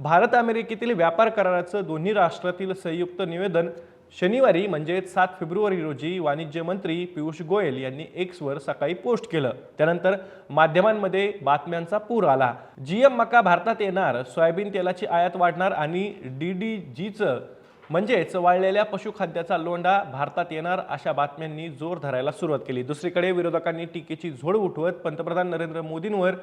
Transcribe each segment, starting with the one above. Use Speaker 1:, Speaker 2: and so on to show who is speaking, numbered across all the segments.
Speaker 1: भारत अमेरिकेतील व्यापार कराराचं दोन्ही राष्ट्रातील संयुक्त निवेदन शनिवारी म्हणजे 7 फेब्रुवारी रोजी वाणिज्य मंत्री पियुष गोयल यांनी एक्सवर सकाळी पोस्ट केलं। त्यानंतर माध्यमांमध्ये बातम्यांचा पूर आला। जीएम मका भारतात येणार, सोयाबीन तेलाची आयात वाढणार आणि डीडीजीचं म्हणजेच वाळलेल्या पशुखाद्याचा लोंढा भारतात येणार अशा बातम्यांनी जोर धरायला सुरुवात केली। दुसरीकडे विरोधकांनी टीकेची झोड उठवत पंतप्रधान नरेंद्र मोदींवर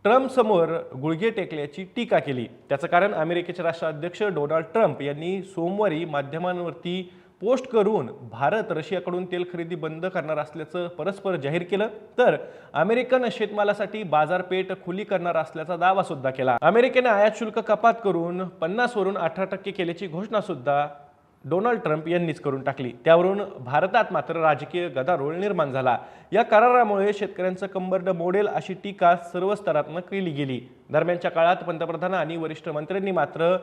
Speaker 1: ट्रम्प समोर गुळघे टेकल्याची टीका केली। त्याचं कारण अमेरिकेचे राष्ट्राध्यक्ष डोनाल्ड ट्रम्प यांनी सोमवारी माध्यमांवरती पोस्ट करून भारत रशियाकडून तेल खरेदी बंद करणार असल्याचं परस्पर जाहीर केलं, तर अमेरिकन शेतमालासाठी बाजारपेठ खुली करणार असल्याचा दावा सुद्धा केला। अमेरिकेने आयात शुल्क कपात करून 50 वरून 18% केल्याची घोषणा सुद्धा डोनाल्ड ट्रम्प यांनीच करून टाकली। त्यावरून भारतात मात्र राजकीय गदारोळ निर्माण झाला। या करारामुळे शेतकऱ्यांचं कंबरड मोडेल अशी टीका सर्व स्तरातून केली गेली। दरम्यानच्या काळात पंतप्रधान आणि वरिष्ठ मंत्र्यांनी मात्र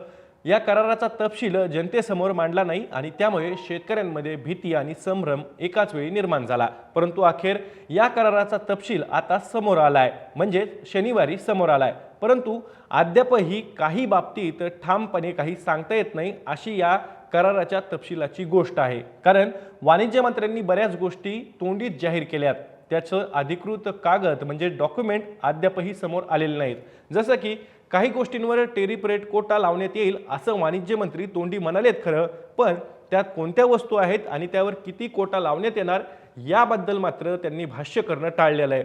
Speaker 1: या कराराचा तपशील जनतेसमोर मांडला नाही आणि त्यामुळे शेतकऱ्यांमध्ये भीती आणि संभ्रम एकाच वेळी निर्माण झाला। परंतु अखेर या कराराचा तपशील आता समोर आलाय, म्हणजे शनिवारी समोर आलाय। परंतु अद्यापही काही बाबतीत ठामपणे काही सांगता येत नाही अशी या कराराच्या तपशिलाची गोष्ट आहे। कारण वाणिज्य मंत्र्यांनी बऱ्याच गोष्टी तोंडीत जाहीर केल्यात, त्याचं अधिकृत कागद म्हणजे डॉक्युमेंट अद्यापही समोर आलेले नाहीत। जसं की काही गोष्टींवर टेरिफ रेट कोटा लावण्यात येईल असं वाणिज्य मंत्री तोंडी म्हणालेत खरं, पण त्यात कोणत्या वस्तू आहेत आणि त्यावर किती कोटा लावण्यात येणार याबद्दल मात्र त्यांनी भाष्य करणं टाळलेलं आहे।